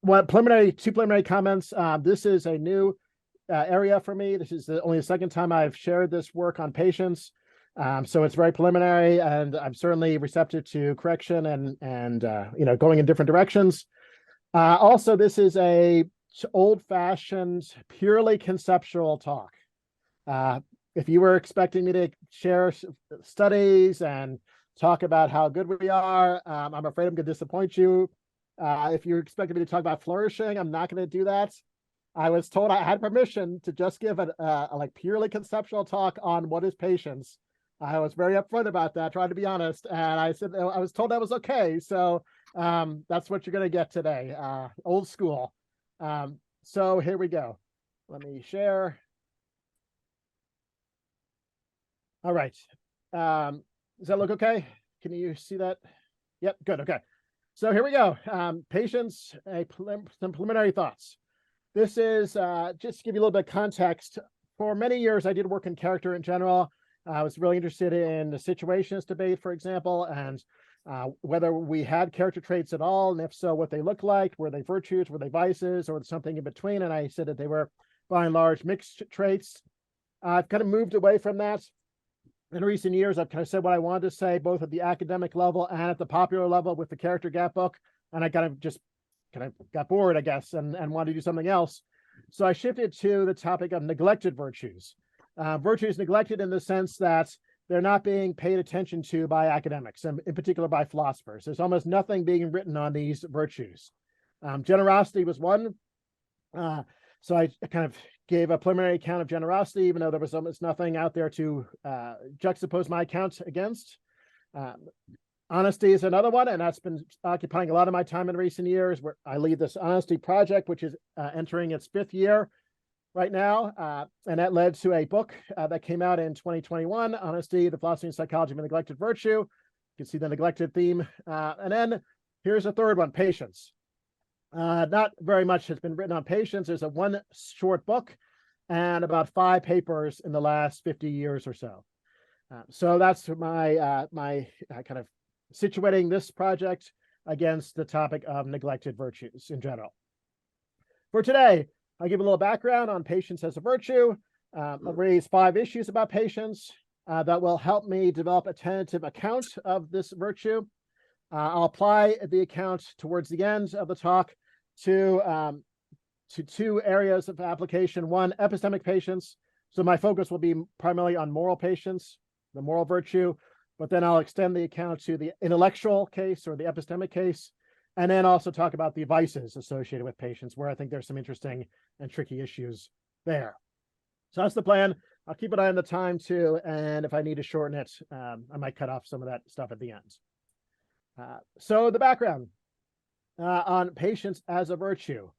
Two preliminary comments. This is a new area for me. This is only the second time I've shared this work on patience. So it's very preliminary, and I'm certainly receptive to correction and going in different directions. Also, this is a old-fashioned, purely conceptual talk. If you were expecting me to share studies and talk about how good we are, I'm afraid I'm going to disappoint you. If you're expecting me to talk about flourishing, I'm not going to do that. I was told I had permission to just give a like purely conceptual talk on what is patience. I was very upfront about that, trying to be honest, and I said I was told that was okay. So that's what you're going to get today, old school. So here we go. Let me share. All right. Does that look okay? Can you see that? Yep, good. Okay. So here we go. Patience, some preliminary thoughts. This is just to give you a little bit of context. For many years, I did work in character in general. I was really interested in the situationist debate, for example, and whether we had character traits at all, and if so, what they looked like. Were they virtues? Were they vices? Or something in between? And I said that they were, by and large, mixed traits. I've kind of moved away from that. In recent years, I've kind of said what I wanted to say, both at the academic level and at the popular level with the Character Gap book. And I kind of got bored, I guess, and wanted to do something else. So I shifted to the topic of neglected virtues. Virtues neglected in the sense that they're not being paid attention to by academics, and in particular by philosophers. There's almost nothing being written on these virtues. Generosity was one. So I kind of gave a preliminary account of generosity, even though there was almost nothing out there to juxtapose my account against. Honesty is another one, and that's been occupying a lot of my time in recent years, where I lead this honesty project, which is entering its 5th year right now. And that led to a book that came out in 2021, Honesty, the Philosophy and Psychology of a Neglected Virtue. You can see the neglected theme. And then here's a third one, patience. Not very much has been written on patience. There's one short book and about 5 papers in the last 50 years or so. So that's my kind of situating this project against the topic of neglected virtues in general. For today, I'll give a little background on patience as a virtue. I'll raise 5 issues about patience that will help me develop a tentative account of this virtue. I'll apply the account towards the end of the talk to 2 areas of application. One, epistemic patience. So my focus will be primarily on moral patience, the moral virtue, but then I'll extend the account to the intellectual case or the epistemic case, and then also talk about the vices associated with patience, where I think there's some interesting and tricky issues there. So that's the plan. I'll keep an eye on the time too, and if I need to shorten it, I might cut off some of that stuff at the end. So the background on patience as a virtue.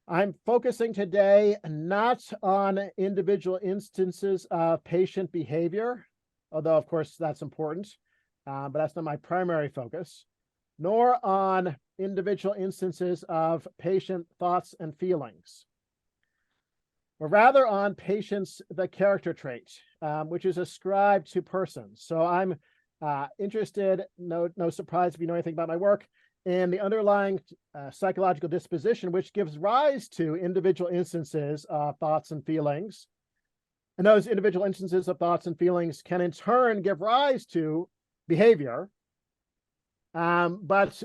I'm focusing today not on individual instances of patient behavior, although of course that's important, but that's not my primary focus, nor on individual instances of patient thoughts and feelings, but rather on patience, the character trait, which is ascribed to persons. So I'm interested, no surprise if you know anything about my work, in the underlying psychological disposition, which gives rise to individual instances of thoughts and feelings. And those individual instances of thoughts and feelings can in turn give rise to behavior. But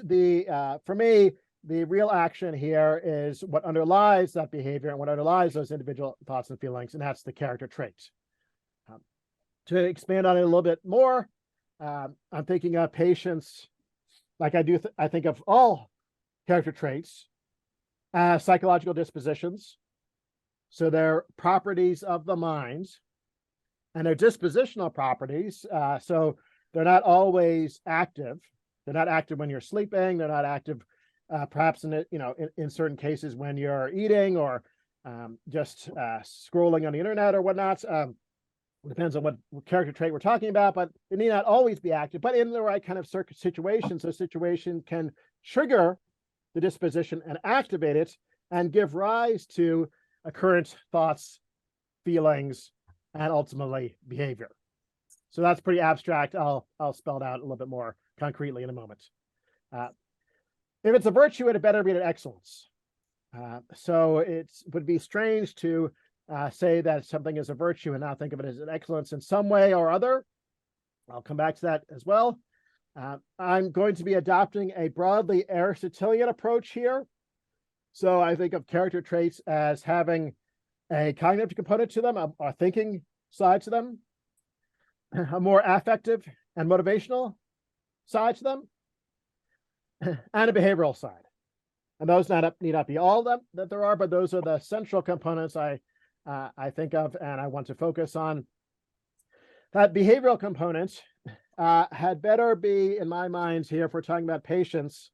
for me, the real action here is what underlies that behavior and what underlies those individual thoughts and feelings, and that's the character trait. To expand on it a little bit more, I'm thinking of patience, like I do, I think of all character traits as psychological dispositions. So they're properties of the mind, and they're dispositional properties. So they're not always active. They're not active when you're sleeping. They're not active, perhaps in certain cases when you're eating or just scrolling on the internet or whatnot. Depends on what character trait we're talking about, but it need not always be active. But in the right kind of situations, those situations can trigger the disposition and activate it and give rise to current thoughts, feelings, and ultimately behavior. So that's pretty abstract. I'll spell it out a little bit more concretely in a moment. If it's a virtue, it had better be an excellence. So it would be strange to say that something is a virtue and not think of it as an excellence in some way or other. I'll come back to that as well. I'm going to be adopting a broadly Aristotelian approach here. So I think of character traits as having a cognitive component to them, a thinking side to them, a more affective and motivational side to them, and a behavioral side. And those need not be all that there are, but those are the central components I think of, and I want to focus on. That behavioral component had better be, in my mind here, if we're talking about patience,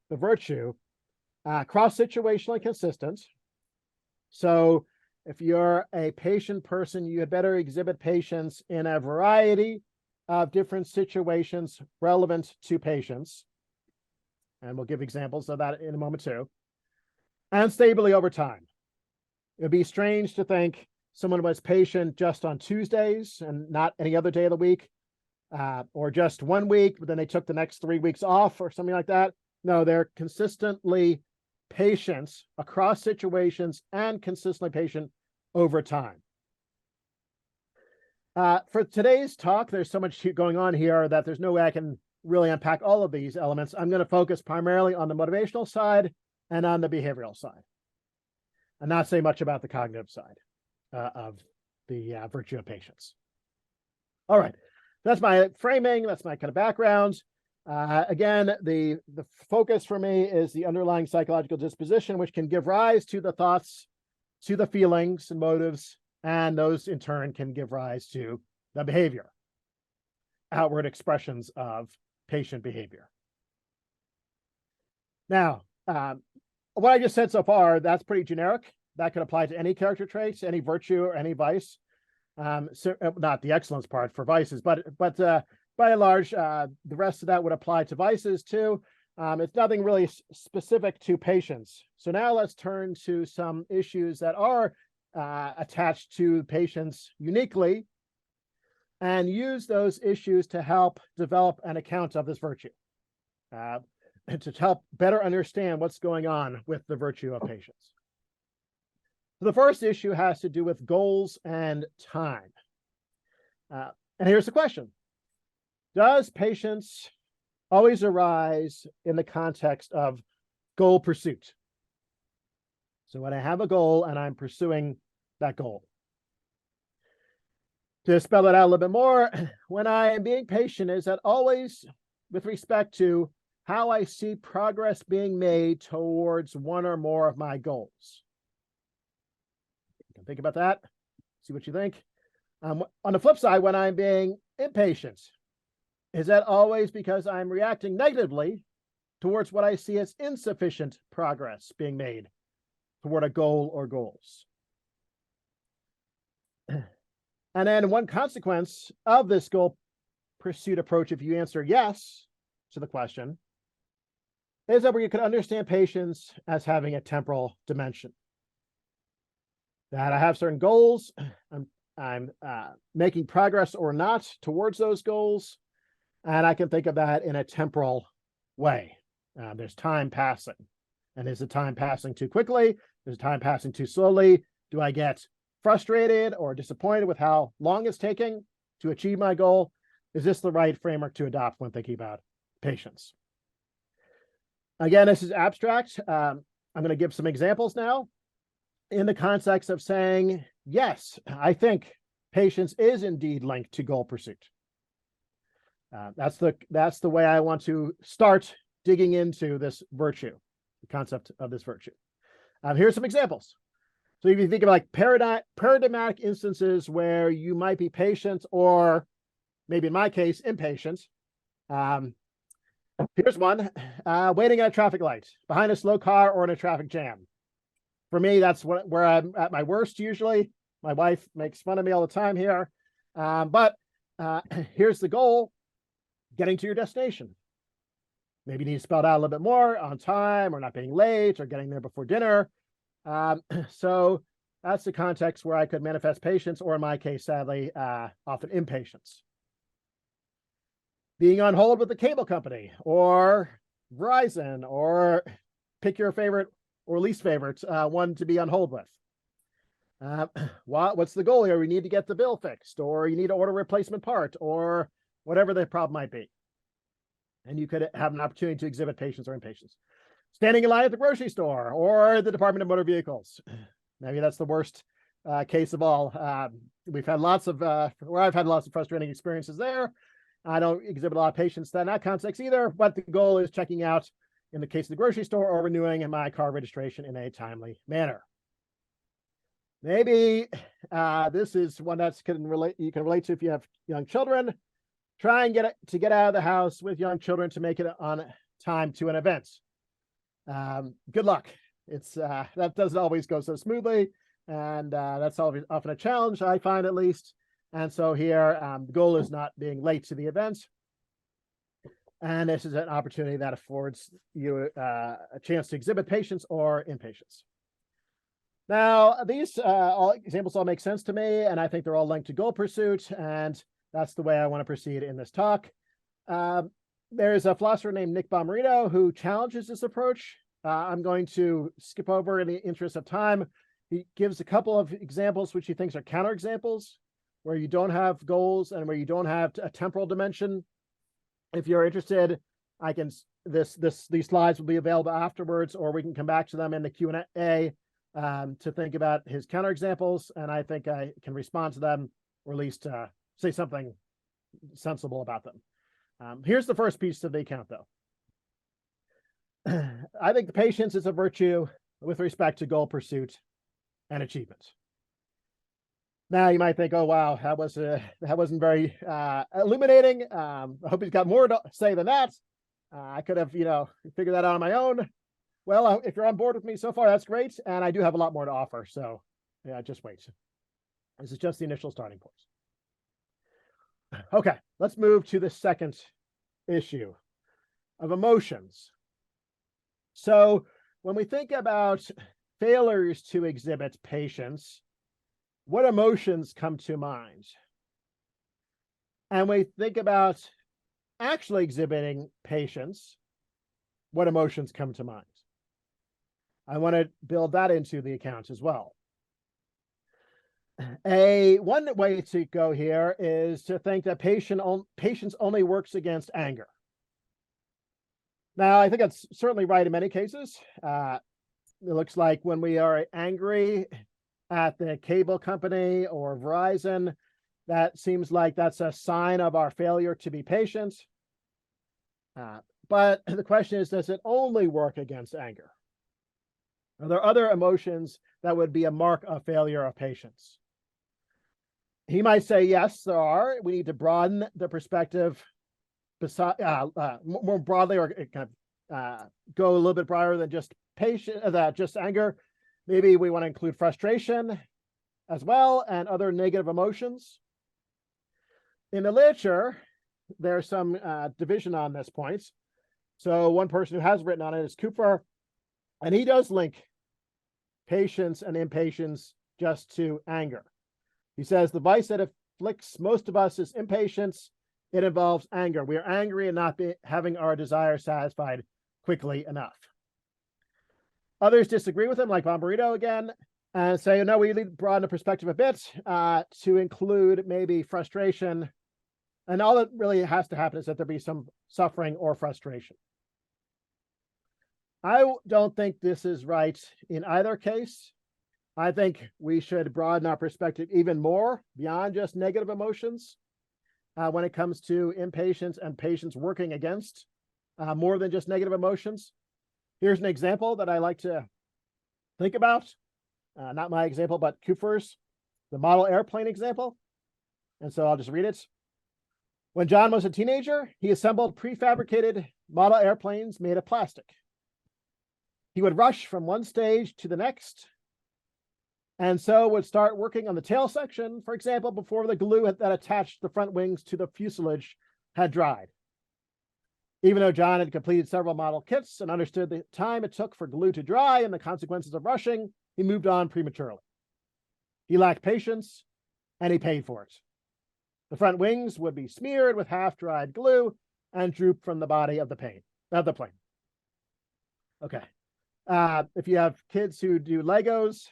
the virtue, cross-situationally consistent. So if you're a patient person, you had better exhibit patience in a variety of different situations relevant to patients. And we'll give examples of that in a moment too. And stably over time. It would be strange to think someone was patient just on Tuesdays and not any other day of the week, or just 1 week, but then they took the next 3 weeks off or something like that. No, they're consistently patient across situations and consistently patient over time. For today's talk, there's so much going on here that there's no way I can really unpack all of these elements. I'm going to focus primarily on the motivational side and on the behavioral side, and not say much about the cognitive side of the virtue of patience. All right, that's my framing. That's my kind of background. Again, the focus for me is the underlying psychological disposition, which can give rise to the thoughts, to the feelings and motives, and those in turn can give rise to the behavior, outward expressions of patient behavior. Now, what I just said so far, that's pretty generic. That could apply to any character traits, any virtue, or any vice. So, not the excellence part for vices, but by and large, the rest of that would apply to vices too. It's nothing really specific to patience. So now let's turn to some issues that are attached to patients uniquely, and use those issues to help develop an account of this virtue, and to help better understand what's going on with the virtue of patience. So the first issue has to do with goals and time. And here's the question. Does patience always arise in the context of goal pursuit? So when I have a goal and I'm pursuing that goal. To spell it out a little bit more, when I am being patient, is that always with respect to how I see progress being made towards one or more of my goals? You can think about that, see what you think. On the flip side, when I'm being impatient, is that always because I'm reacting negatively towards what I see as insufficient progress being made toward a goal or goals? And then one consequence of this goal pursuit approach, if you answer yes to the question, is that where you can understand patience as having a temporal dimension. That I have certain goals, I'm making progress or not towards those goals, and I can think of that in a temporal way. There's time passing, and is the time passing too quickly? Is the time passing too slowly? Do I get frustrated or disappointed with how long it's taking to achieve my goal? Is this the right framework to adopt when thinking about patience? Again, this is abstract. I'm going to give some examples now in the context of saying, yes, I think patience is indeed linked to goal pursuit. That's the way I want to start digging into this virtue, the concept of this virtue. Here's some examples. So if you think of like paradigmatic instances where you might be patient, or maybe in my case, impatient. Here's one, waiting at a traffic light, behind a slow car or in a traffic jam. For me, that's where I'm at my worst usually. My wife makes fun of me all the time here. But here's the goal, getting to your destination. Maybe you need to spell it out a little bit more, on time or not being late or getting there before dinner. So that's the context where I could manifest patience, or in my case, sadly, often impatience. Being on hold with the cable company or Verizon, or pick your favorite or least favorite one to be on hold with. What's the goal here? We need to get the bill fixed, or you need to order a replacement part, or whatever the problem might be. And you could have an opportunity to exhibit patience or impatience. Standing in line at the grocery store or the Department of Motor Vehicles. Maybe that's the worst case of all. We've had lots of, where I've had lots of frustrating experiences there. I don't exhibit a lot of patience in that context either, but the goal is checking out, in the case of the grocery store, or renewing my car registration in a timely manner. Maybe this is one that's you can relate to if you have young children. Try and get out of the house with young children to make it on time to an event. Good luck. It's that doesn't always go so smoothly, and that's often a challenge, I find, at least. And so here, the goal is not being late to the event, and this is an opportunity that affords you a chance to exhibit patience or impatience. Now, these examples all make sense to me, and I think they're all linked to goal pursuit, and that's the way I want to proceed in this talk. There's a philosopher named Nick Bomarito who challenges this approach. I'm going to skip over in the interest of time. He gives a couple of examples which he thinks are counterexamples, where you don't have goals and where you don't have a temporal dimension. If you're interested, I can these slides will be available afterwards, or we can come back to them in the Q&A to think about his counterexamples, and I think I can respond to them, or at least say something sensible about them. Here's the first piece of the account, though. I think the patience is a virtue with respect to goal pursuit and achievement. Now you might think, oh wow, that wasn't very illuminating. I hope he's got more to say than that. I could have, figured that out on my own. Well, if you're on board with me so far, that's great, and I do have a lot more to offer. So, yeah, just wait. This is just the initial starting point. Okay, let's move to the second issue of emotions. So, when we think about failures to exhibit patience, what emotions come to mind? And we think about actually exhibiting patience, what emotions come to mind? I want to build that into the account as well. One way to go here is to think that patience only works against anger. Now, I think that's certainly right in many cases. It looks like when we are angry at the cable company or Verizon, that seems like that's a sign of our failure to be patient. But the question is, does it only work against anger? Are there other emotions that would be a mark of failure of patience? He might say, yes, there are. We need to broaden the perspective more broadly, or kind of go a little bit broader than just just anger. Maybe we want to include frustration as well, and other negative emotions. In the literature, there's some division on this point. So one person who has written on it is Cooper, and he does link patience and impatience just to anger. He says the vice that afflicts most of us is impatience. It involves anger. We are angry and not having our desire satisfied quickly enough. Others disagree with him, like Bomarito again, and say, no, we need to broaden the perspective a bit to include maybe frustration. And all that really has to happen is that there be some suffering or frustration. I don't think this is right in either case. I think we should broaden our perspective even more beyond just negative emotions when it comes to impatience and patience working against more than just negative emotions. Here's an example that I like to think about. Not my example, but Cooper's, the model airplane example. And so I'll just read it. When John was a teenager, he assembled prefabricated model airplanes made of plastic. He would rush from one stage to the next, and so would start working on the tail section, for example, before the glue that attached the front wings to the fuselage had dried. Even though John had completed several model kits and understood the time it took for glue to dry and the consequences of rushing, he moved on prematurely. He lacked patience, and he paid for it. The front wings would be smeared with half-dried glue and droop from the body of the plane. Okay. If you have kids who do Legos,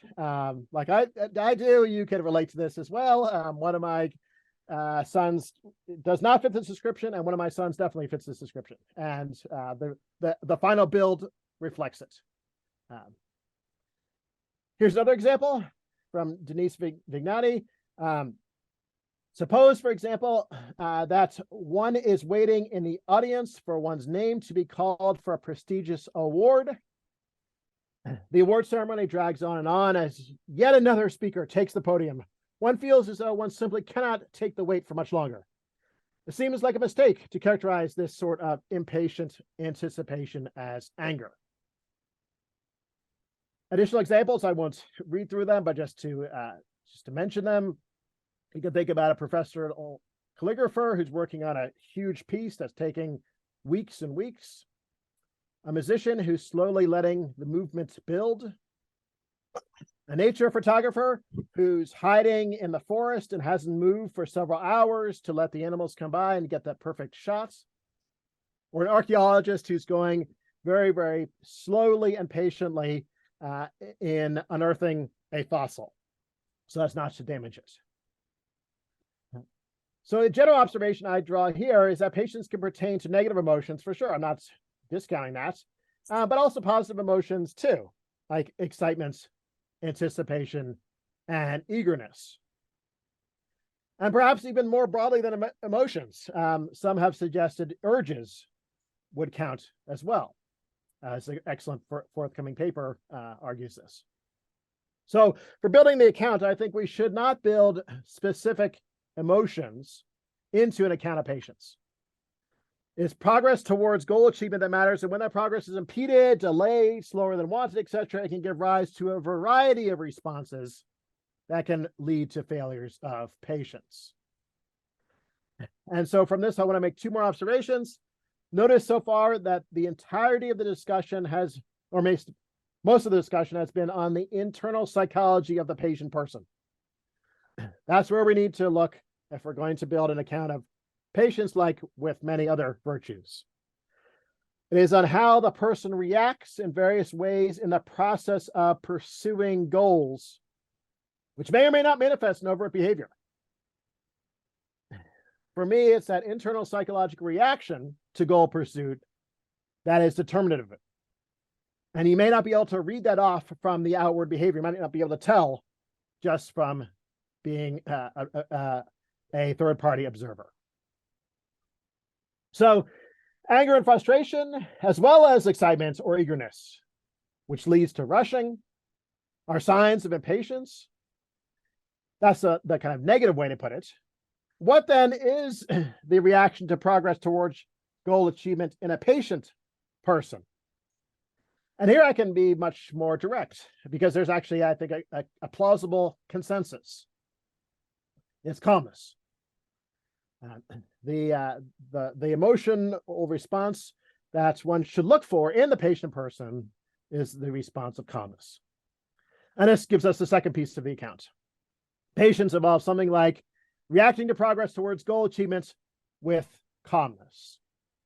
like I do, you can relate to this as well. One of my sons does not fit this description, and one of my sons definitely fits this description. And the final build reflects it. Here's another example from Denise Vignani. Suppose, for example, that one is waiting in the audience for one's name to be called for a prestigious award. The award ceremony drags on as yet another speaker takes the podium. One feels as though one simply cannot take the wait for much longer. It seems like a mistake to characterize this sort of impatient anticipation as anger. Additional examples, I won't read through them, but just to mention them, you can think about a professor or calligrapher who's working on a huge piece that's taking weeks and weeks. A musician who's slowly letting the movement build. A nature photographer who's hiding in the forest and hasn't moved for several hours to let the animals come by and get that perfect shot. Or an archaeologist who's going very, very slowly and patiently in unearthing a fossil, so as not to damage it. So the general observation I draw here is that patience can pertain to negative emotions, for sure. I'm not discounting that, but also positive emotions too, like excitement, anticipation, and eagerness. And perhaps even more broadly than emotions, some have suggested urges would count as well. It's an excellent forthcoming paper argues this. So for building the account, I think we should not build specific emotions into an account of patience. It's progress towards goal achievement that matters, and when that progress is impeded, delayed, slower than wanted, etc., it can give rise to a variety of responses that can lead to failures of patience. And so from this, I want to make two more observations. Notice so far that the entirety of the discussion has, or most of the discussion has been on the internal psychology of the patient person. That's where we need to look if we're going to build an account of patience, like with many other virtues. It is on how the person reacts in various ways in the process of pursuing goals, which may or may not manifest in overt behavior. For me, it's that internal psychological reaction to goal pursuit that is determinative of it. And you may not be able to read that off from the outward behavior. You might not be able to tell just from being a third-party observer. So anger and frustration, as well as excitement or eagerness, which leads to rushing, are signs of impatience. That's the kind of negative way to put it. What then is the reaction to progress towards goal achievement in a patient person? And here I can be much more direct, because there's actually, I think, a plausible consensus. It's calmness. The emotional response that one should look for in the patient person is the response of calmness. And this gives us the second piece of the account. Patience involves something like reacting to progress towards goal achievement with calmness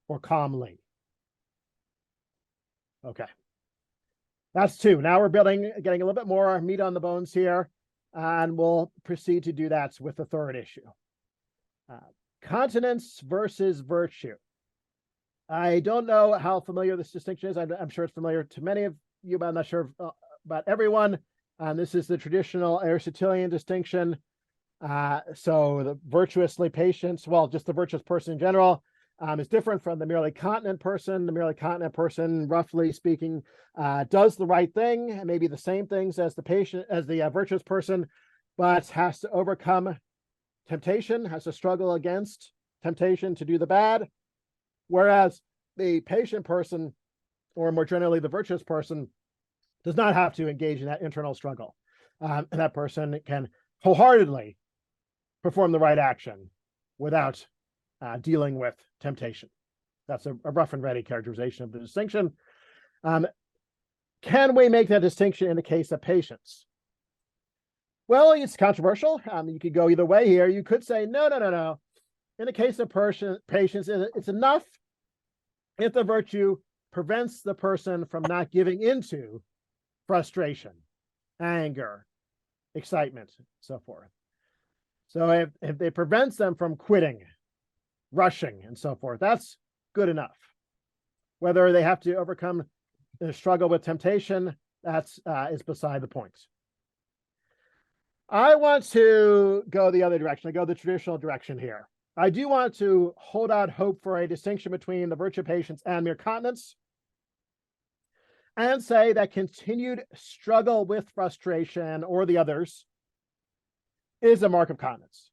or calmly. Okay. That's two. Now we're getting a little bit more meat on the bones here, and we'll proceed to do that with the third issue. Continence versus virtue. I don't know how familiar this distinction is. I'm sure it's familiar to many of you, but I'm not sure about everyone. This is the traditional Aristotelian distinction. So the virtuously patient, well, just the virtuous person in general, is different from the merely continent person. The merely continent person, roughly speaking, does the right thing and maybe the same things as the virtuous person, but has to overcome temptation, has to struggle against temptation to do the bad. Whereas the patient person, or more generally the virtuous person, does not have to engage in that internal struggle. And that person can wholeheartedly perform the right action without dealing with temptation. That's a rough and ready characterization of the distinction. Can we make that distinction in the case of patience? Well, it's controversial. You could go either way here. You could say, no. In the case of patience, it's enough if the virtue prevents the person from not giving into frustration, anger, excitement, so forth. So if it prevents them from quitting, rushing, and so forth, that's good enough. Whether they have to overcome the struggle with temptation, that's is beside the point. I want to go the other direction. I go the traditional direction here. I do want to hold out hope for a distinction between the virtue of patience and mere continence, and say that continued struggle with frustration or the others is a mark of continence.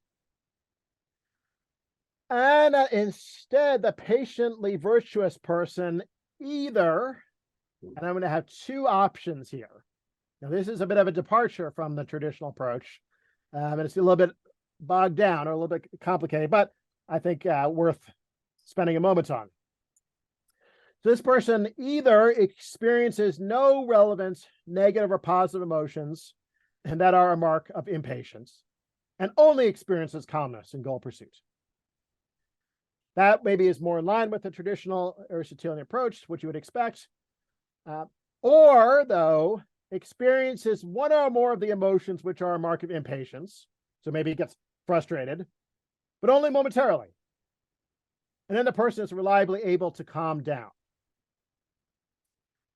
And instead, the patiently virtuous person either, and I'm going to have two options here. Now, this is a bit of a departure from the traditional approach, and it's a little bit bogged down or a little bit complicated, but I think worth spending a moment on. So this person either experiences no relevant negative or positive emotions, and that are a mark of impatience, and only experiences calmness in goal pursuit. That maybe is more in line with the traditional Aristotelian approach, which you would expect. Or, though, experiences one or more of the emotions which are a mark of impatience. So maybe it gets frustrated, but only momentarily. And then the person is reliably able to calm down.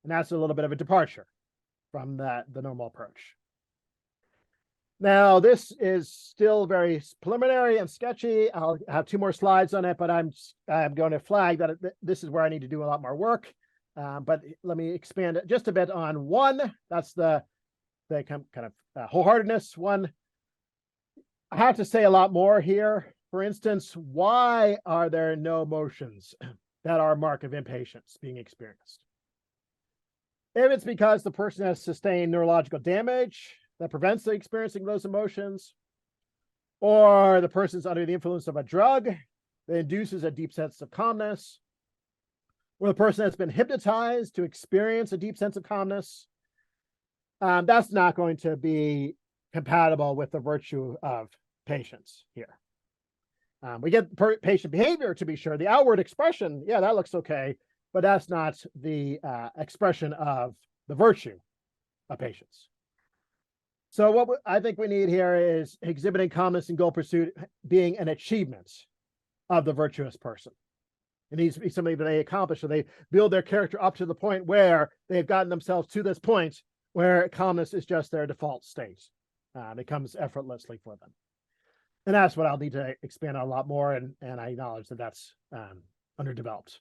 And that's a little bit of a departure from the normal approach. Now, this is still very preliminary and sketchy. I'll have two more slides on it, but I'm going to flag that this is where I need to do a lot more work. But let me expand it just a bit on one. That's the kind of wholeheartedness one. I have to say a lot more here. For instance, why are there no emotions that are a mark of impatience being experienced? If it's because the person has sustained neurological damage that prevents the experiencing those emotions, or the person's under the influence of a drug that induces a deep sense of calmness, or the person has been hypnotized to experience a deep sense of calmness, that's not going to be compatible with the virtue of patience here. We get patient behavior, to be sure. The outward expression, yeah, that looks okay, but that's not the expression of the virtue of patience. So what I think we need here is exhibiting calmness in goal pursuit being an achievement of the virtuous person. It needs to be something that they accomplish, so they build their character up to the point where they've gotten themselves to this point where calmness is just their default state. It comes effortlessly for them. And that's what I'll need to expand on a lot more, and I acknowledge that that's underdeveloped.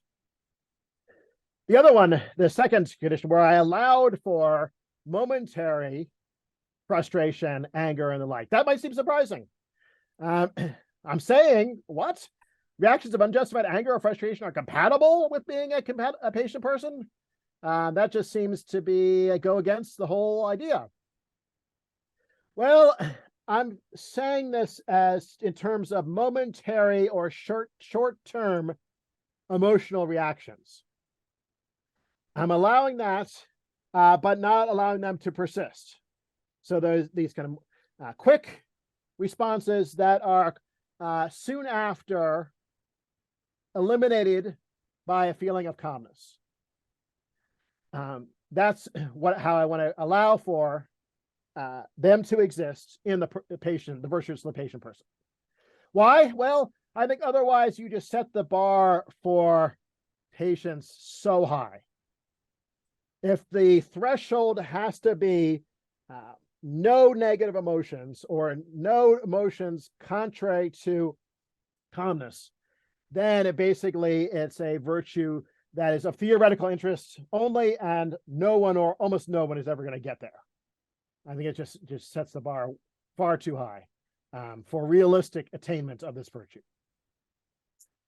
The other one, the second condition, where I allowed for momentary frustration, anger, and the like. That might seem surprising. I'm saying, what? Reactions of unjustified anger or frustration are compatible with being a patient person? That just seems to be go against the whole idea. Well, I'm saying this as in terms of momentary or short-term emotional reactions. I'm allowing that, but not allowing them to persist. So there's these kind of quick responses that are soon after eliminated by a feeling of calmness. That's how I want to allow for them to exist in the patient, the virtuous of the patient person. Why? Well, I think otherwise you just set the bar for patience so high. If the threshold has to be no negative emotions or no emotions contrary to calmness, then it's a virtue that is of theoretical interest only, and no one or almost no one is ever going to get there. I think it just sets the bar far too high for realistic attainment of this virtue.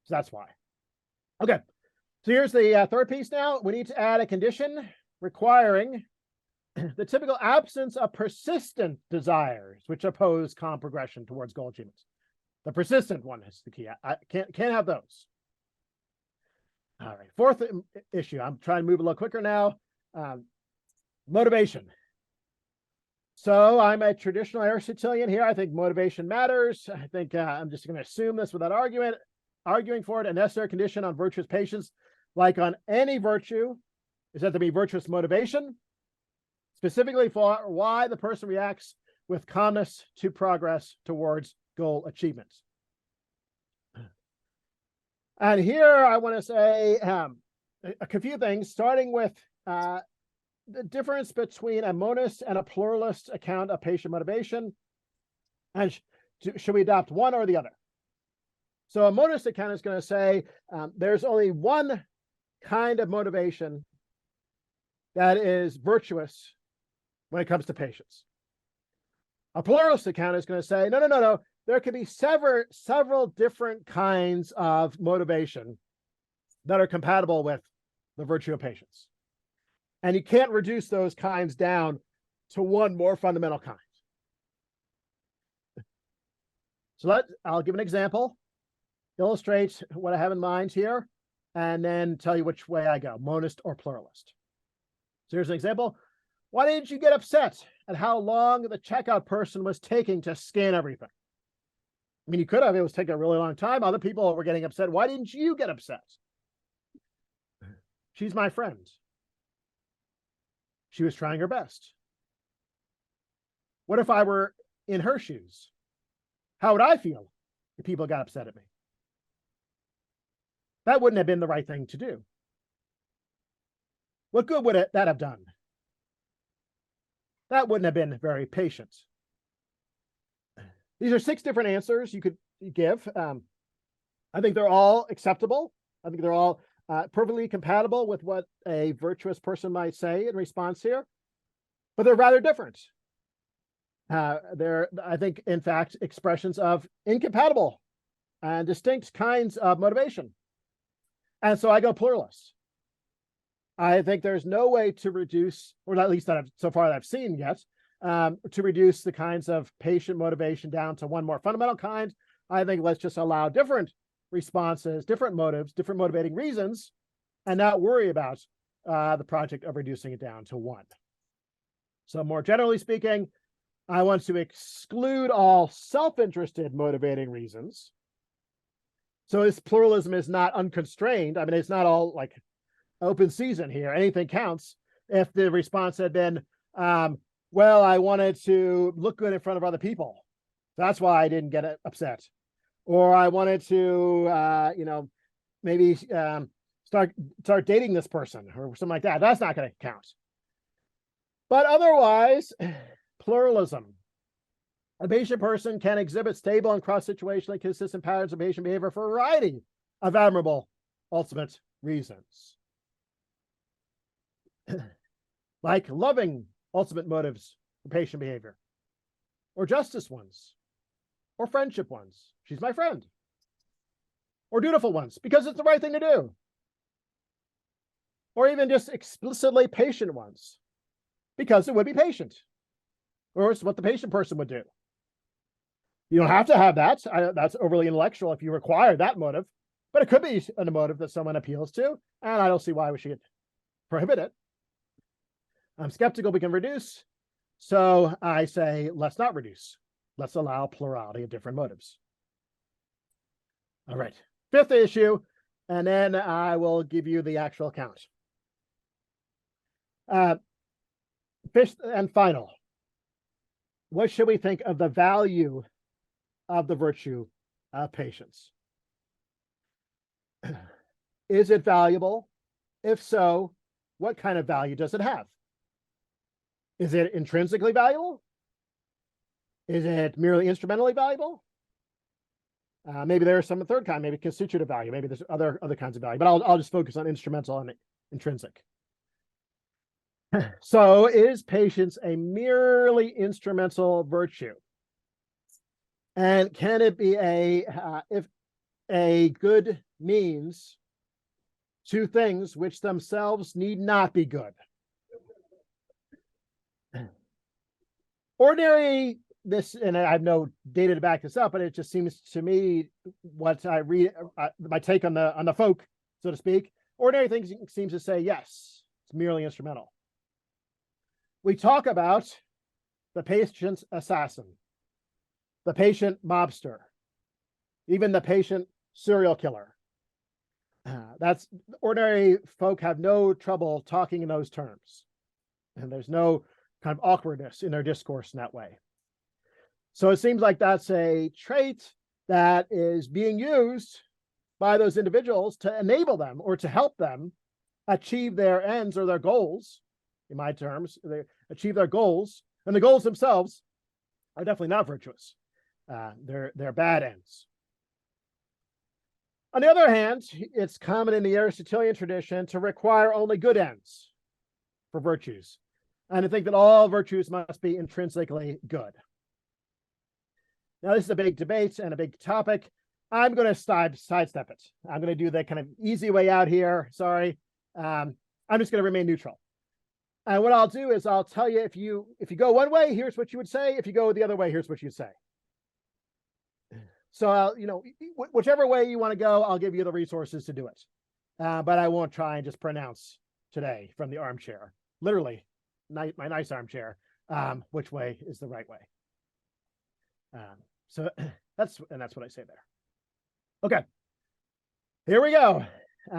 So that's why. Okay, so here's the third piece now. We need to add a condition requiring the typical absence of persistent desires which oppose calm progression towards goal achievements. The persistent one is the key. I can't have those. All right, fourth issue. I'm trying to move a little quicker now. Motivation. So I'm a traditional Aristotelian here. I think motivation matters. I think I'm just going to assume this without arguing for it. A necessary condition on virtuous patience, like on any virtue, is that there be virtuous motivation, specifically for why the person reacts with calmness to progress towards goal achievement. And here I want to say a few things, starting with the difference between a monist and a pluralist account of patient motivation. And should we adopt one or the other? So a monist account is going to say there's only one kind of motivation that is virtuous when it comes to patients. A pluralist account is going to say, no. There can be several different kinds of motivation that are compatible with the virtue of patience. And you can't reduce those kinds down to one more fundamental kind. So I'll give an example, illustrate what I have in mind here, and then tell you which way I go, monist or pluralist. So here's an example. Why didn't you get upset at how long the checkout person was taking to scan everything? I mean, you could have, it was taking a really long time. Other people were getting upset. Why didn't you get upset? She's my friend. She was trying her best. What if I were in her shoes? How would I feel if people got upset at me? That wouldn't have been the right thing to do. What good would that have done? That wouldn't have been very patient. These are 6 different answers you could give. I think they're all acceptable. I think they're all perfectly compatible with what a virtuous person might say in response here, but they're rather different. They're, I think, in fact, expressions of incompatible and distinct kinds of motivation. And so I go pluralist. I think there's no way to reduce, or at least that I've seen yet, to reduce the kinds of patient motivation down to one more fundamental kind. I think let's just allow different responses, different motives, different motivating reasons, and not worry about the project of reducing it down to one. So more generally speaking, I want to exclude all self-interested motivating reasons. So this pluralism is not unconstrained. I mean, it's not all like open season here. Anything counts. If the response had been, well, I wanted to look good in front of other people. That's why I didn't get upset. Or I wanted to, maybe start dating this person or something like that. That's not going to count. But otherwise, pluralism. A patient person can exhibit stable and cross-situationally consistent patterns of patient behavior for a variety of admirable ultimate reasons. Like loving ultimate motives for patient behavior, or justice ones, or friendship ones. She's my friend. Or dutiful ones, because it's the right thing to do. Or even just explicitly patient ones, because it would be patient. Or it's what the patient person would do. You don't have to have that. That's overly intellectual if you require that motive, but it could be a motive that someone appeals to, and I don't see why we should prohibit it. I'm skeptical we can reduce, so I say let's not reduce. Let's allow plurality of different motives. All right, 5th issue, and then I will give you the actual count. 5th and final. What should we think of the value of the virtue of patience? Is it valuable? If so, what kind of value does it have? Is it intrinsically valuable? Is it merely instrumentally valuable? Maybe there's some third kind, maybe constitutive value. Maybe there's other kinds of value, but I'll just focus on instrumental and intrinsic. So is patience a merely instrumental virtue? And can it be if a good means to things which themselves need not be good? Ordinary, and I have no data to back this up, but it just seems to me what I read, my take on the folk, so to speak, ordinary things seems to say, yes, it's merely instrumental. We talk about the patient assassin, the patient mobster, even the patient serial killer. That's ordinary folk have no trouble talking in those terms, and there's no kind of awkwardness in their discourse in that way. So it seems like that's a trait that is being used by those individuals to enable them or to help them achieve their ends or their goals. In my terms, they achieve their goals, and the goals themselves are definitely not virtuous. They're bad ends. On the other hand, it's common in the Aristotelian tradition to require only good ends for virtues, and to think that all virtues must be intrinsically good. Now, this is a big debate and a big topic. I'm going to sidestep it. I'm going to do the kind of easy way out here. Sorry. I'm just going to remain neutral. And what I'll do is I'll tell you, if you go one way, here's what you would say. If you go the other way, here's what you'd say. So, whichever way you want to go, I'll give you the resources to do it. But I won't try and just pronounce today from the armchair, literally, my nice armchair, which way is the right way. So that's what I say there. Okay, here we go.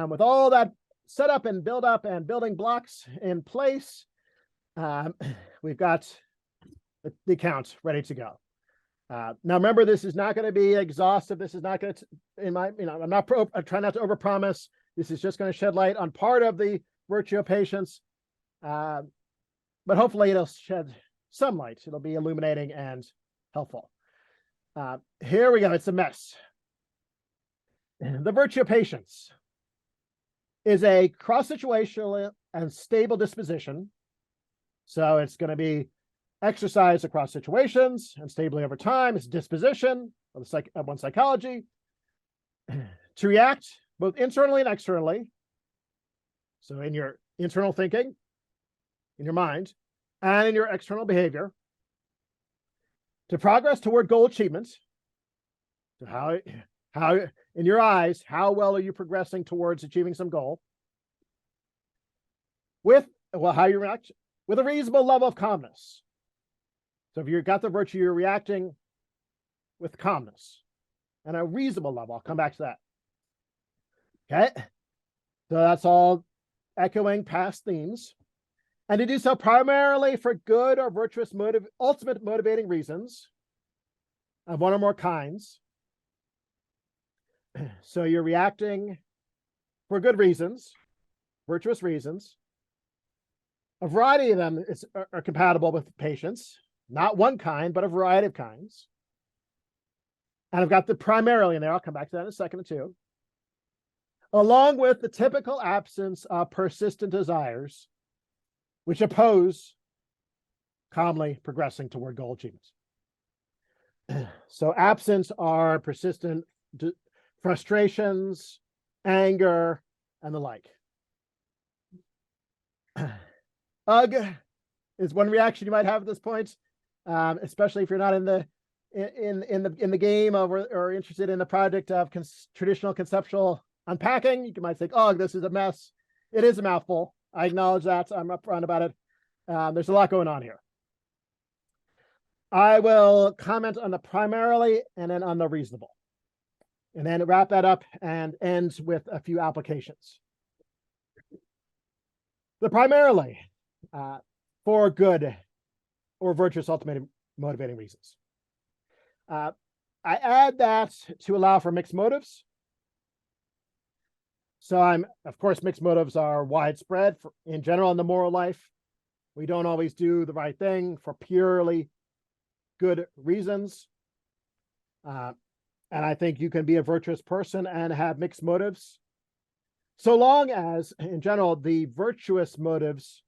With all that set up and build up and building blocks in place, we've got the account ready to go. Now, remember, this is not going to be exhaustive. This is not going to, I try not to overpromise. This is just going to shed light on part of the virtue of patience, but hopefully it'll shed some light. It'll be illuminating and helpful. Here we go. It's a mess. The virtue of patience is a cross-situational and stable disposition. So it's going to be exercised across situations and stably over time. It's a disposition of one's psychology to react both internally and externally. So in your internal thinking, in your mind, and in your external behavior, to progress toward goal achievement. So how in your eyes, how well are you progressing towards achieving some goal? How you react with a reasonable level of calmness. So if you've got the virtue, you're reacting with calmness and a reasonable level. I'll come back to that. Okay. So that's all echoing past themes. And to do so primarily for good or virtuous ultimate motivating reasons of one or more kinds. So you're reacting for good reasons, virtuous reasons. A variety of them are compatible with patience, not one kind, but a variety of kinds. And I've got the primarily in there. I'll come back to that in a second or two. Along with the typical absence of persistent desires, which oppose calmly progressing toward goal achievements. So absence are persistent frustrations, anger, and the like. Ugh is one reaction you might have at this point, especially if you're not in the game of or interested in the project of traditional conceptual unpacking. You might think, "Oh, this is a mess." It is a mouthful. I acknowledge that. I'm upfront about it. There's a lot going on here. I will comment on the primarily and then on the reasonable, and then wrap that up and end with a few applications. The primarily for good or virtuous ultimate motivating reasons. I add that to allow for mixed motives. So of course, mixed motives are widespread in general in the moral life. We don't always do the right thing for purely good reasons. And I think you can be a virtuous person and have mixed motives, so long as, in general, the virtuous motives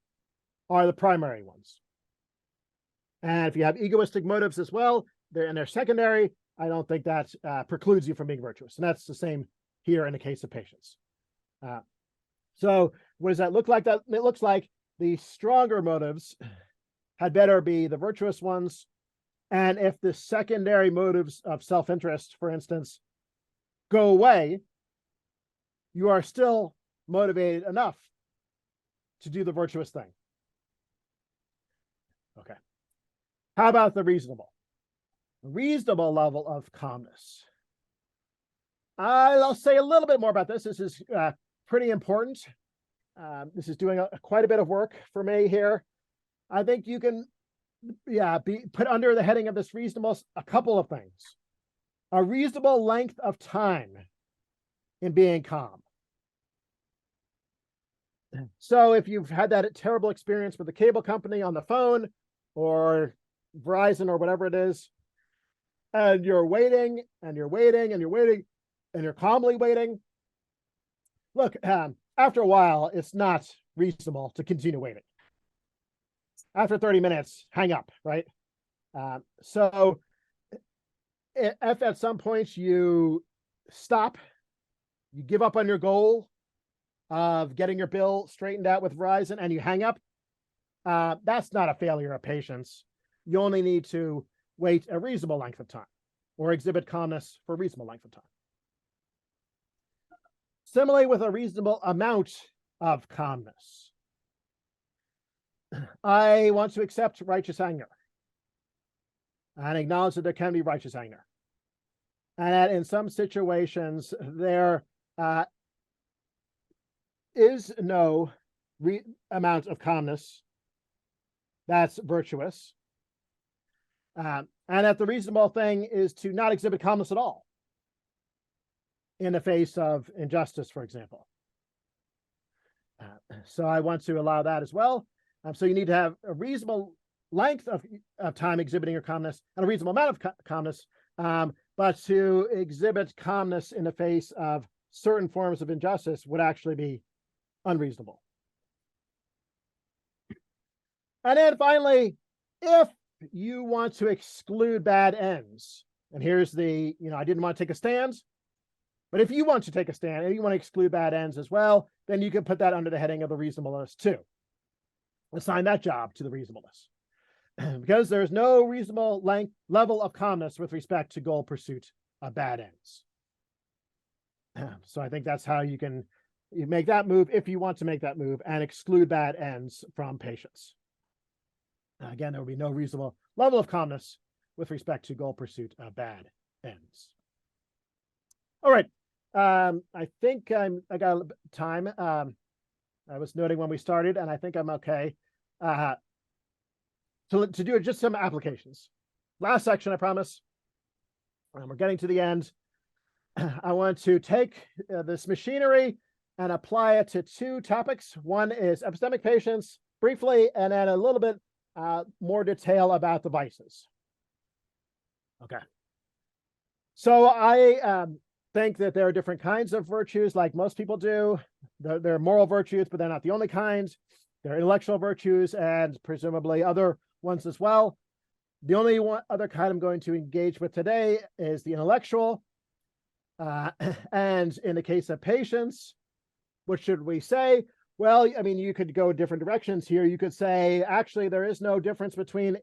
are the primary ones. And if you have egoistic motives as well, they're secondary, I don't think that precludes you from being virtuous. And that's the same here in the case of patience. So what does that look like? It looks like the stronger motives had better be the virtuous ones. And if the secondary motives of self-interest, for instance, go away, you are still motivated enough to do the virtuous thing. Okay. How about the reasonable? A reasonable level of calmness. I'll say a little bit more about this. This is pretty important. This is doing quite a bit of work for me here. I think you can, be put under the heading of this reasonable a couple of things. A reasonable length of time in being calm. So if you've had that terrible experience with the cable company on the phone or Verizon or whatever it is, and you're waiting and you're waiting and you're waiting and you're calmly waiting, look, after a while, it's not reasonable to continue waiting. After 30 minutes, hang up, right? So if at some point you stop, you give up on your goal of getting your bill straightened out with Verizon and you hang up, that's not a failure of patience. You only need to wait a reasonable length of time or exhibit calmness for a reasonable length of time. Similarly, with a reasonable amount of calmness, I want to accept righteous anger and acknowledge that there can be righteous anger. And that in some situations, there is no amount of calmness that's virtuous. And that the reasonable thing is to not exhibit calmness at all in the face of injustice, for example. So I want to allow that as well. So you need to have a reasonable length of time exhibiting your calmness and a reasonable amount of calmness, but to exhibit calmness in the face of certain forms of injustice would actually be unreasonable. And then finally, if you want to exclude bad ends, and here's the, I didn't want to take a stand, but if you want to take a stand and you want to exclude bad ends as well, then you can put that under the heading of the reasonableness too. Assign that job to the reasonableness. Because there's no reasonable level of calmness with respect to goal pursuit of bad ends. So I think that's how you make that move if you want to make that move and exclude bad ends from patience. Again, there will be no reasonable level of calmness with respect to goal pursuit of bad ends. All right. I think I got time. I was noting when we started, and I think I'm okay. To do just some applications. Last section, I promise. We're getting to the end. I want to take this machinery and apply it to two topics. One is epistemic patience, briefly, and then a little bit more detail about devices. Okay. So I think that there are different kinds of virtues, like most people do. There are moral virtues, but they're not the only kind. There are intellectual virtues and presumably other ones as well. The only other kind I'm going to engage with today is the intellectual. And in the case of patience, what should we say? Well, I mean, you could go different directions here. You could say, actually, there is no difference between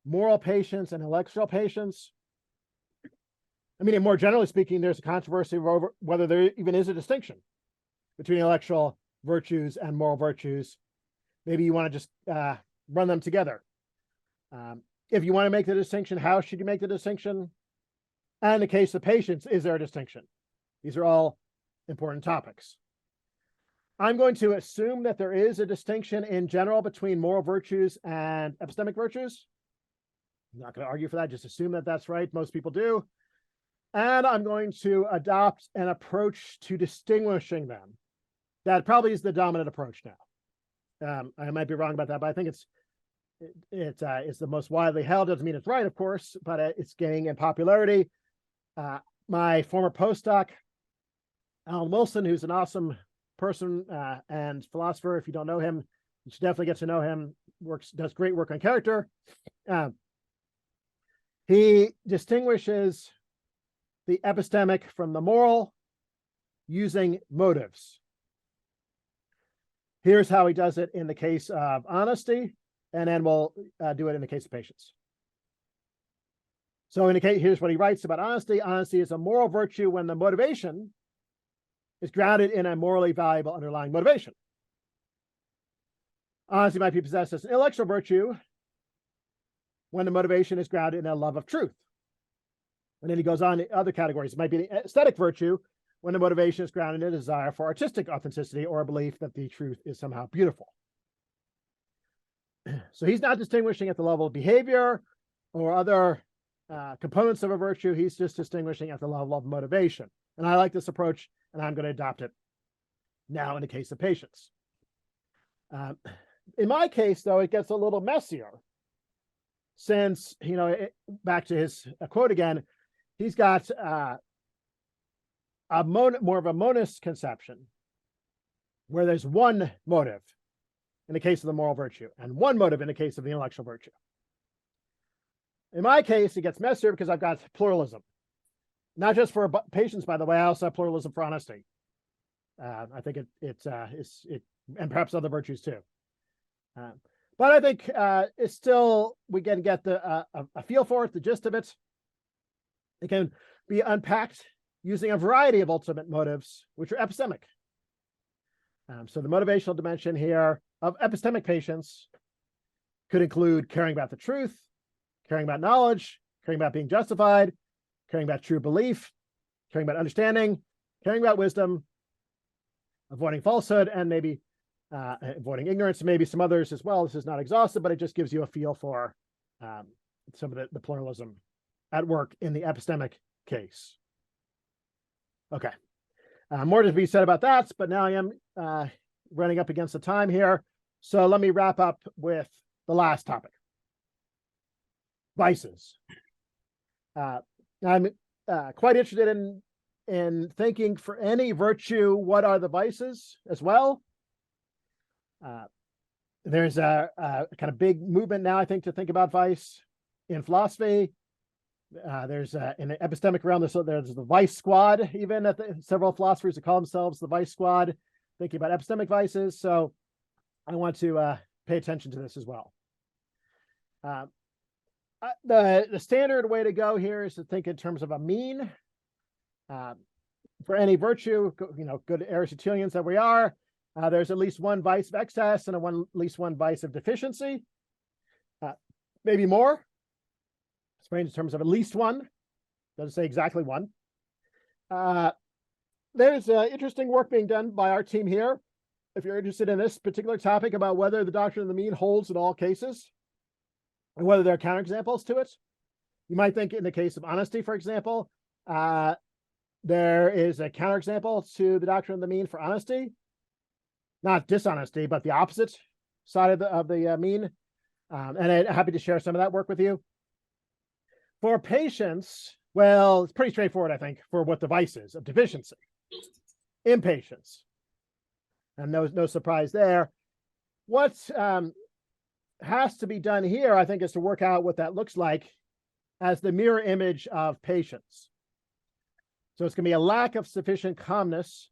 moral patience and intellectual patience. I mean, more generally speaking, there's a controversy over whether there even is a distinction between intellectual virtues and moral virtues. Maybe you want to just run them together. If you want to make the distinction, how should you make the distinction? And in the case of patience, is there a distinction? These are all important topics. I'm going to assume that there is a distinction in general between moral virtues and epistemic virtues. I'm not going to argue for that. Just assume that that's right. Most people do. And I'm going to adopt an approach to distinguishing them. That probably is the dominant approach now. I might be wrong about that, but I think it's the most widely held. Doesn't mean it's right, of course, but it's gaining in popularity. My former postdoc, Alan Wilson, who's an awesome person and philosopher. If you don't know him, you should definitely get to know him. Does great work on character. He distinguishes the epistemic from the moral using motives. Here's how he does it in the case of honesty, and then we'll do it in the case of patience. So in the case, here's what he writes about honesty. Honesty is a moral virtue when the motivation is grounded in a morally valuable underlying motivation. Honesty might be possessed as an intellectual virtue when the motivation is grounded in a love of truth. And then he goes on to other categories. It might be an aesthetic virtue when the motivation is grounded in a desire for artistic authenticity or a belief that the truth is somehow beautiful. So he's not distinguishing at the level of behavior or other components of a virtue. He's just distinguishing at the level of motivation. And I like this approach, and I'm going to adopt it now in the case of patience. In my case, though, it gets a little messier since, back to his quote again, he's got more of a monist conception where there's one motive in the case of the moral virtue and one motive in the case of the intellectual virtue. In my case, it gets messier because I've got pluralism. Not just for patience, by the way, I also have pluralism for honesty. I think it and perhaps other virtues too. But I think it's still, we can get a feel for it, the gist of it. It can be unpacked using a variety of ultimate motives, which are epistemic. So the motivational dimension here of epistemic patience could include caring about the truth, caring about knowledge, caring about being justified, caring about true belief, caring about understanding, caring about wisdom, avoiding falsehood, and maybe avoiding ignorance, maybe some others as well. This is not exhaustive, but it just gives you a feel for some of the pluralism at work in the epistemic case. Okay. More to be said about that, but now I am running up against the time here. So let me wrap up with the last topic. Vices. I'm quite interested in thinking for any virtue, what are the vices as well? There's a kind of big movement now, I think, to think about vice in philosophy. There's in the epistemic realm, there's the vice squad, even at several philosophers that call themselves the vice squad, thinking about epistemic vices. So I want to pay attention to this as well. The standard way to go here is to think in terms of a mean. For any virtue, good Aristotelians that we are, there's at least one vice of excess and at least one vice of deficiency. Maybe more. It's framed in terms of at least one. Doesn't say exactly one. There's interesting work being done by our team here, if you're interested in this particular topic, about whether the doctrine of the mean holds in all cases and whether there are counterexamples to it. You might think in the case of honesty, for example, there is a counterexample to the doctrine of the mean for honesty. Not dishonesty, but the opposite side of the mean. And I'm happy to share some of that work with you. For patience, well, it's pretty straightforward, I think, for what the vice is of deficiency. Impatience. And no surprise there. What has to be done here, I think, is to work out what that looks like as the mirror image of patience. So it's going to be a lack of sufficient calmness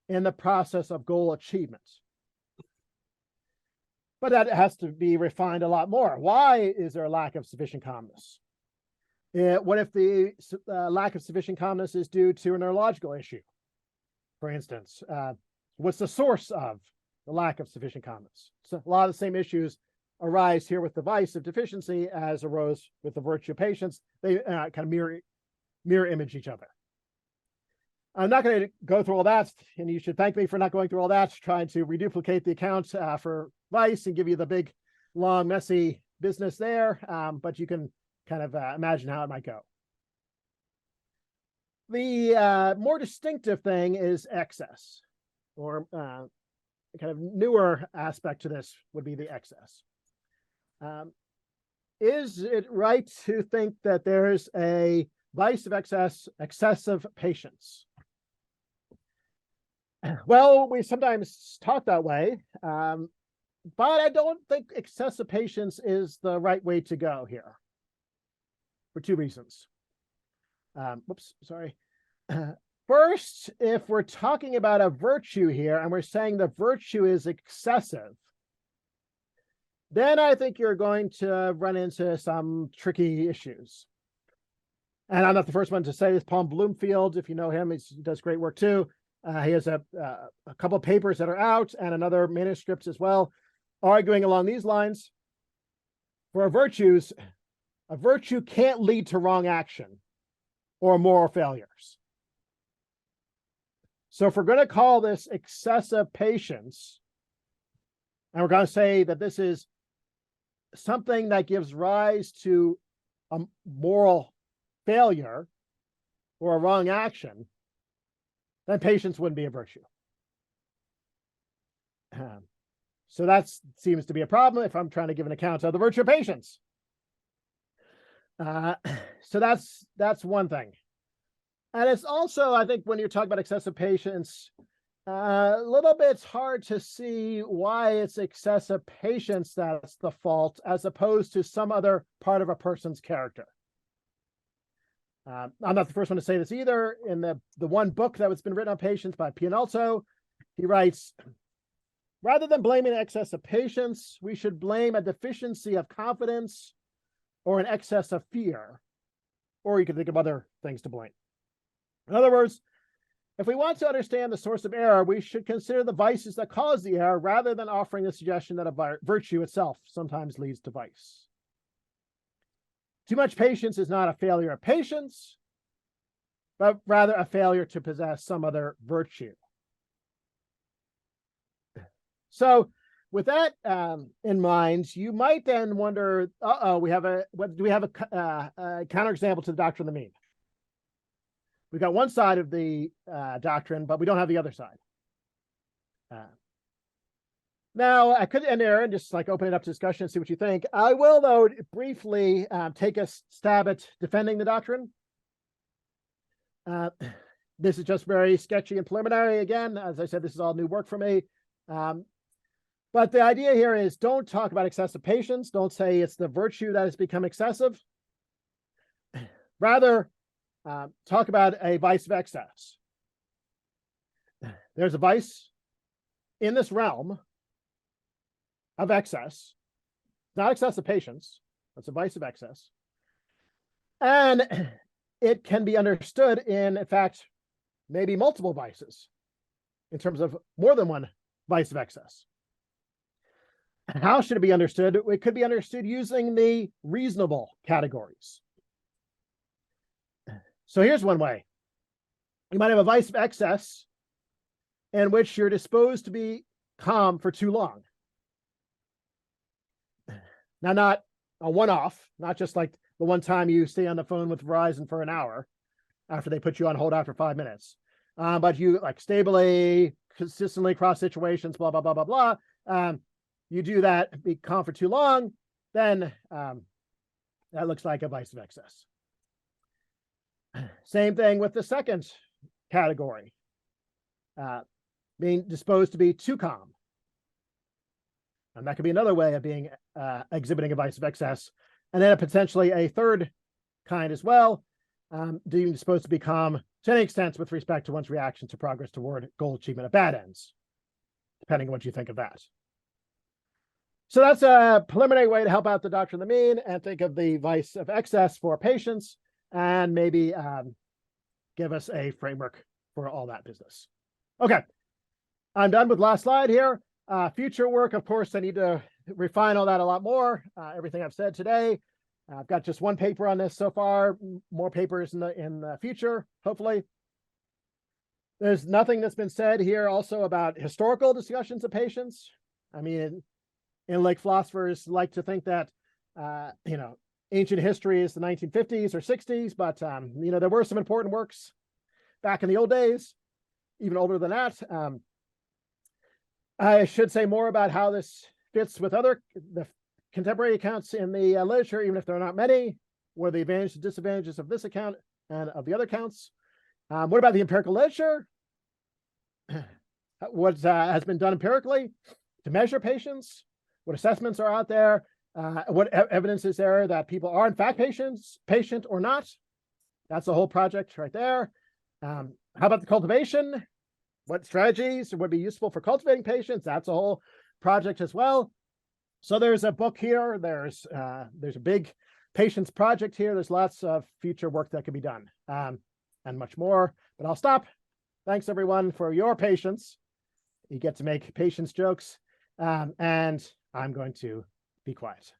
in the process of goal achievement. But that has to be refined a lot more. Why is there a lack of sufficient calmness? What if the lack of sufficient calmness is due to a neurological issue? For instance, what's the source of the lack of sufficient calmness? So a lot of the same issues arise here with the vice of deficiency as arose with the virtue of patience. They kind of mirror image each other. I'm not going to go through all that, and you should thank me for not going through all that, trying to reduplicate the account for vice and give you the big, long, messy business there, but you can kind of imagine how it might go. The more distinctive thing is excess, or kind of newer aspect to this would be the excess. Is it right to think that there's a vice of excessive patience? Well, we sometimes talk that way, but I don't think excessive patience is the right way to go here for two reasons. First, if we're talking about a virtue here and we're saying the virtue is excessive, then I think you're going to run into some tricky issues. And I'm not the first one to say this. Paul Bloomfield, if you know him, he does great work too. He has a couple of papers that are out and another manuscript as well, arguing along these lines. For virtues, a virtue can't lead to wrong action or moral failures. So if we're going to call this excessive patience, and we're going to say that this is something that gives rise to a moral failure or a wrong action, then patience wouldn't be a virtue. So that seems to be a problem if I'm trying to give an account of the virtue of patience. So that's one thing. And it's also, I think, when you're talking about excessive patience, a little bit hard to see why it's excessive patience that's the fault, as opposed to some other part of a person's character. I'm not the first one to say this either. In the one book that has been written on patience by Pianalto, he writes, rather than blaming excess of patience, we should blame a deficiency of confidence or an excess of fear, or you can think of other things to blame. In other words, if we want to understand the source of error, we should consider the vices that cause the error rather than offering the suggestion that a virtue itself sometimes leads to vice. Too much patience is not a failure of patience, but rather a failure to possess some other virtue. So with that in mind, you might then wonder, do we have a counterexample to the doctrine of the mean? We've got one side of the doctrine, but we don't have the other side. Now, I could end there and just like open it up to discussion and see what you think. I will, though, briefly take a stab at defending the doctrine. This is just very sketchy and preliminary. Again, as I said, this is all new work for me. But the idea here is don't talk about excessive patience. Don't say it's the virtue that has become excessive. Rather, talk about a vice of excess. There's a vice in this realm of excess, not excessive patience. It's a vice of excess. And it can be understood in fact, maybe multiple vices in terms of more than one vice of excess. How should it be understood? It could be understood using the reasonable categories. So here's one way. You might have a vice of excess in which you're disposed to be calm for too long. Now, not a one-off, not just like the one time you stay on the phone with Verizon for an hour after they put you on hold after 5 minutes. But you like stably, consistently cross situations, blah, blah, blah, blah, blah. You do that, be calm for too long, then that looks like a vice of excess. Same thing with the second category, being disposed to be too calm. And that could be another way of being exhibiting a vice of excess. And then potentially a third kind as well, being disposed to be calm to any extent with respect to one's reaction to progress toward goal achievement at bad ends, depending on what you think of that. So that's a preliminary way to help out the doctrine of the mean and think of the vice of excess for patience, and maybe give us a framework for all that business. Okay, I'm done with last slide here. Future work, of course, I need to refine all that a lot more. Everything I've said today. I've got just one paper on this so far. More papers in the future, hopefully. There's nothing that's been said here also about historical discussions of patience. I mean, like philosophers like to think that ancient history is the 1950s or 60s, but there were some important works back in the old days, even older than that. I should say more about how this fits with the contemporary accounts in the literature, even if there are not many. What are the advantages and disadvantages of this account and of the other accounts? What about the empirical literature? What has been done empirically to measure patience? What assessments are out there? What evidence is there that people are in fact patient or not? That's the whole project right there. How about the cultivation? What strategies would be useful for cultivating patience? That's a whole project as well. So there's a book here. There's a big patience project here. There's lots of future work that could be done and much more. But I'll stop. Thanks everyone for your patience. You get to make patience jokes, and I'm going to be quiet.